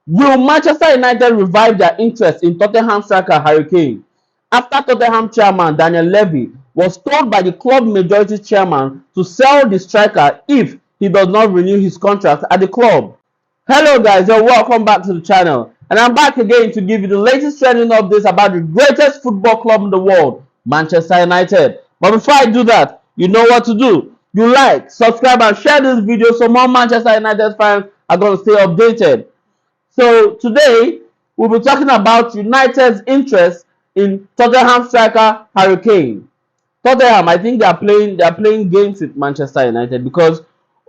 Will Manchester United revive their interest in Tottenham striker Harry Kane after Tottenham chairman Daniel Levy was told by the club majority chairman to sell the striker if he does not renew his contract at the club? Hello guys and welcome back to the channel, and I'm back again to give you the latest trending updates about the greatest football club in the world, Manchester United. But before I do that, you know what to do. You like, subscribe and share this video so more Manchester United fans are going to stay updated. So today we'll be talking about United's interest in Tottenham striker Harry Kane. Tottenham, I think they are playing games with Manchester United because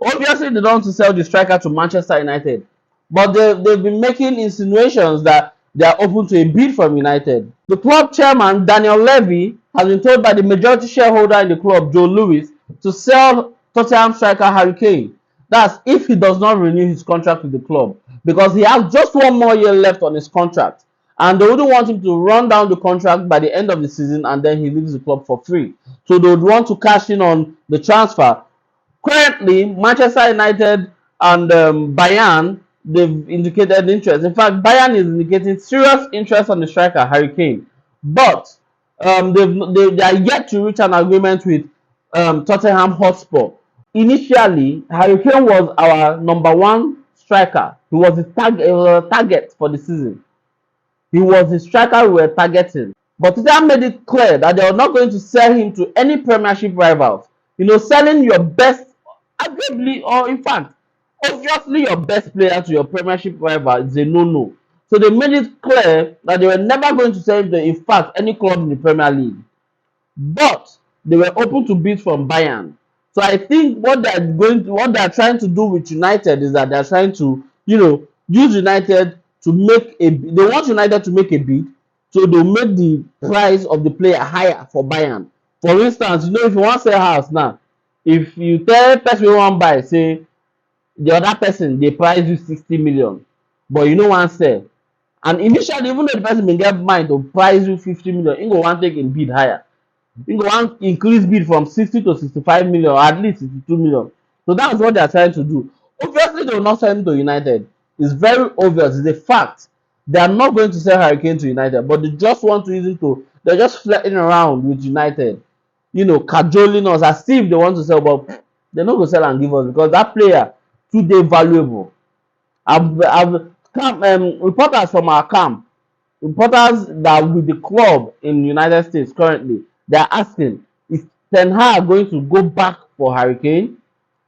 obviously they don't want to sell the striker to Manchester United, but they've been making insinuations that they are open to a bid from United. The club chairman Daniel Levy has been told by the majority shareholder in the club, Joe Lewis, to sell Tottenham striker Harry Kane. That's if he does not renew his contract with the club, because he has just one more year left on his contract, and they wouldn't want him to run down the contract by the end of the season and then he leaves the club for free. So they would want to cash in on the transfer. Currently, Manchester United and Bayern, they've indicated interest. In fact, Bayern is indicating serious interest on the striker Harry Kane, but they are yet to reach an agreement with Tottenham Hotspur. Initially, Harry Kane was our number one striker. He was the target for the season. He was the striker we were targeting. But Tottenham made it clear that they are not going to sell him to any Premiership rivals. Selling your best, arguably, or in fact, obviously your best player to your Premiership rival is a no-no. So they made it clear that they were never going to sell him to, in fact, any club in the Premier League. But they were open to bids from Bayern. So I think what they're trying to do with United is that they're trying to, use United to make they want United to make a bid, so they'll make the price of the player higher for Bayern. For instance, if you want to sell house now, if you tell person you want buy, say the other person they price you 60 million, but you no wan sell, and initially even though the person bin get mind to price you 50 million, he go wan take im bid higher. He go wan increase bid from 60 to 65 million, or at least 62 million. So that's what they are trying to do. Obviously they will not sell him to United. It's very obvious. It's a fact. They are not going to sell Harry Kane to United, but they just want to use it to, they're just flirting around with United, cajoling us as if they want to sell, but they're not going to sell and give us because that player today valuable. I've reporters from our camp, reporters that are with the club in the United States currently, they are asking, is Ten Hag going to go back for Harry Kane?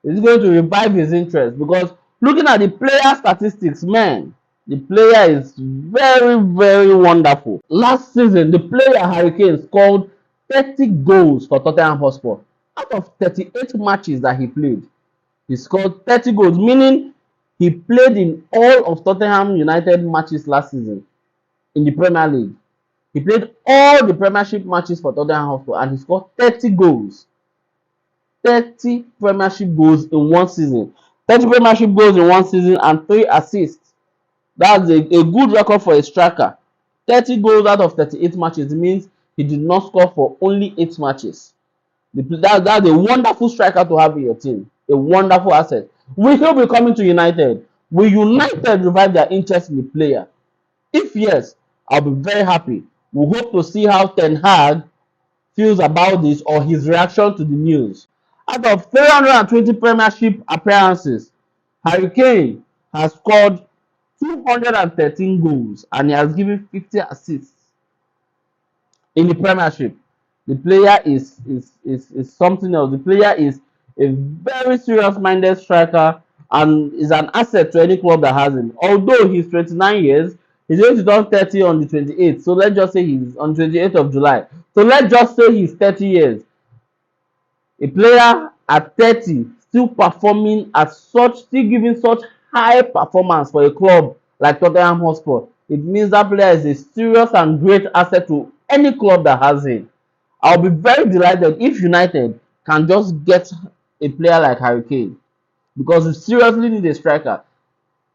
Is he going to revive his interest? Because looking at the player statistics, man, the player is very, very wonderful. Last season, the player Harry Kane scored 30 goals for Tottenham Hotspur. Out of 38 matches that he played, he scored 30 goals, meaning he played in all of Tottenham United matches last season in the Premier League. He played all the Premiership matches for Tottenham Hotspur and he scored 30 goals. 30 Premiership goals in one season. 30 Premiership goals in one season and 3 assists. That's a good record for a striker. 30 goals out of 38 matches means he did not score for only 8 matches. That's a wonderful striker to have in your team. A wonderful asset. Will he be coming to United? Will United revive their interest in the player? If yes, I'll be very happy. We hope to see how Ten Hag feels about this or his reaction to the news. Out of 320 Premiership appearances, Harry Kane has scored 213 goals and he has given 50 assists in the Premiership. The player is something else. The player is a very serious-minded striker and is an asset to any club that has him. Although he's 29 years, he's going to turn 30 on the 28th. So let's just say he's on 28th of July. So let's just say he's 30 years. A player at 30 still performing at such, still giving such high performance for a club like Tottenham Hotspur. It means that player is a serious and great asset to any club that has him. I'll be very delighted if United can just get a player like Harry Kane, because we seriously need a striker.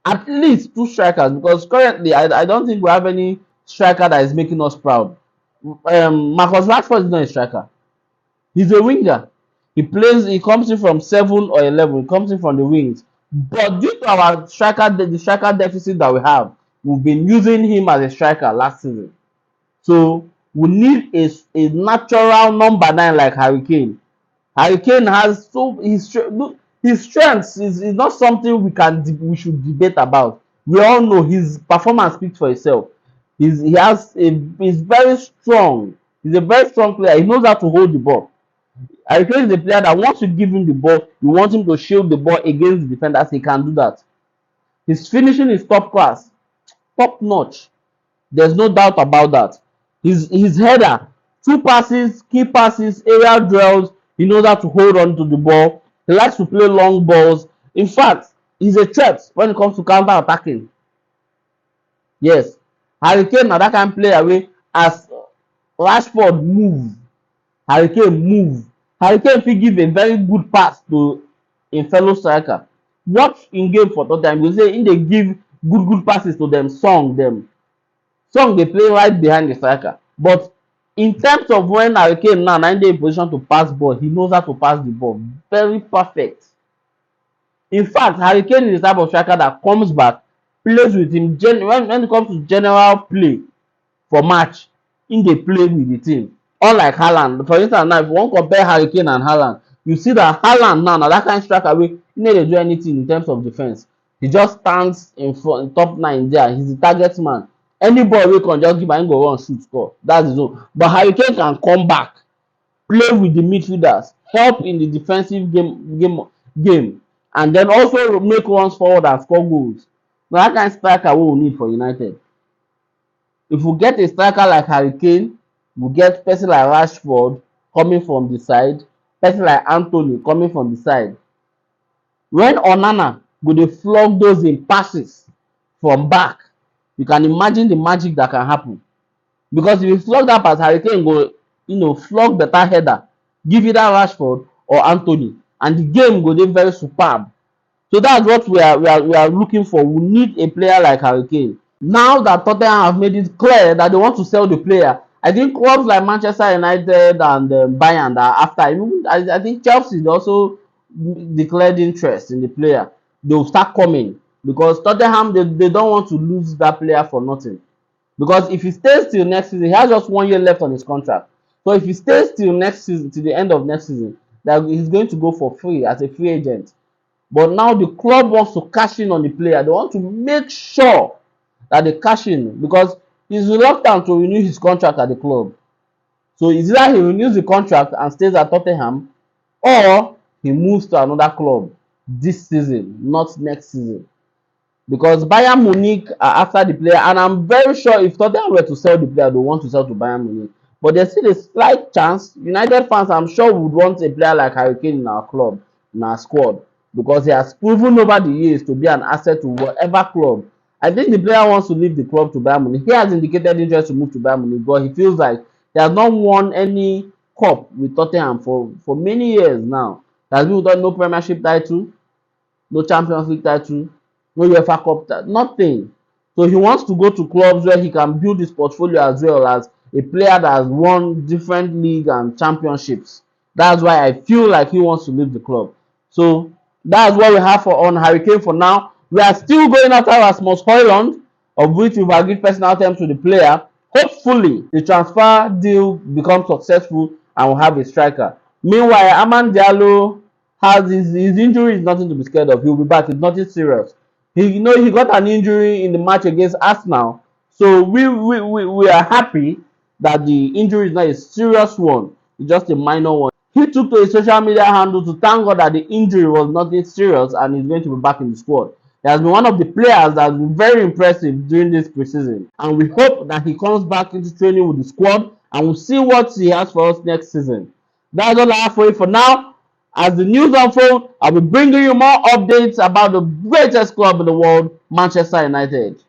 At least 2 strikers, because currently I don't think we have any striker that is making us proud. Marcus Rashford is not a striker. He's a winger. He comes in from 7 or 11. He comes in from the wings. But due to our the striker deficit that we have, we've been using him as a striker last season. So we need a natural number 9 like Harry Kane. Harry Kane has his strengths is not something we should debate about. We all know his performance speaks for itself. He's very strong. He's a very strong player. He knows how to hold the ball. Harry Kane is a player that once you give him the ball, you want him to shield the ball against the defenders. He can do that. His finishing is top class, top notch. There's no doubt about that. His header, two passes, key passes, aerial drills. He knows how to hold on to the ball. He likes to play long balls. In fact, he's a threat when it comes to counter attacking. Yes, Harry Kane na that kind of player wey as Rashford move, Harry Kane move. Harry Kane fit give a very good pass to im fellow striker. Watch im game for Tottenham, you go say im dey give good passes to dem dem. Song dey play right behind the striker, but in terms of when Harry Kane now na im dey in position to pass ball, he knows how to pass the ball very perfect. In fact, Harry Kane is the type of striker that comes back, plays with him when it comes to general play for match, im dey play with the team. Unlike Haaland, for instance now if you wan compare Harry Kane and Haaland, you see that Haaland now na that kind striker wey no dey do anything in terms of defence. He just stands in front, top 9 there. He's the target man. Any ball wey come just give am, him go run shoot score. That's his own. But Harry Kane can come back, play with the midfielders, help in the defensive game, and then also make runs forward and score goals. Na that kind striker wey we need for United. If we get a striker like Harry Kane, we get person like Rashford coming from the side, person like Anthony coming from the side. When Onana go dey flog those im passes from back, you can imagine the magic that can happen. Because if you flog that pass, Harry Kane go flog better header, give either Rashford or Anthony, and the game go dey very superb. So that's what we are looking for. We need a player like Harry Kane. Now that Tottenham have made it clear that they want to sell the player, I think clubs like Manchester United and Bayern are after. Even I think Chelsea also declared interest in the player. They will start coming because Tottenham they don't want to lose that player for nothing. Because if he stays till next season, he has just 1 year left on his contract. So if he stays till next season, till the end of next season, that he's going to go for free as a free agent. But now the club wants to cash in on the player. They want to make sure that they cash in because he's reluctant to renew his contract at the club. So it's either he renews the contract and stays at Tottenham, or he moves to another club this season, not next season. Because Bayern Munich are after the player, and I'm very sure if Tottenham were to sell the player, they want to sell to Bayern Munich. But there's still a slight chance. United fans, I'm sure, would want a player like Harry Kane in our club, in our squad, because he has proven over the years to be an asset to whatever club. I think the player wants to leave the club to Bayern Munich. He has indicated interest to move to Bayern Munich, but he feels like he has not won any cup with Tottenham for many years now. There has been no Premiership title, no Champions League title, no UEFA Cup, nothing. So he wants to go to clubs where he can build his portfolio as well as a player that has won different league and championships. That's why I feel like he wants to leave the club. So that's what we have on Harry Kane for now. We are still going after Rasmus Højlund, of which we've agreed personal terms with the player. Hopefully, the transfer deal becomes successful and we'll have a striker. Meanwhile, Diallo has his injury is nothing to be scared of. He'll be back. It's nothing serious. He got an injury in the match against Arsenal. So we are happy that the injury is not a serious one. It's just a minor one. He took to his social media handle to thank God that the injury was nothing serious and he's going to be back in the squad. He has been one of the players that has been very impressive during this preseason. And we hope that he comes back into training with the squad and we'll see what he has for us next season. That's all I have for you for now. As the news unfolds, I'll be bringing you more updates about the greatest club in the world, Manchester United.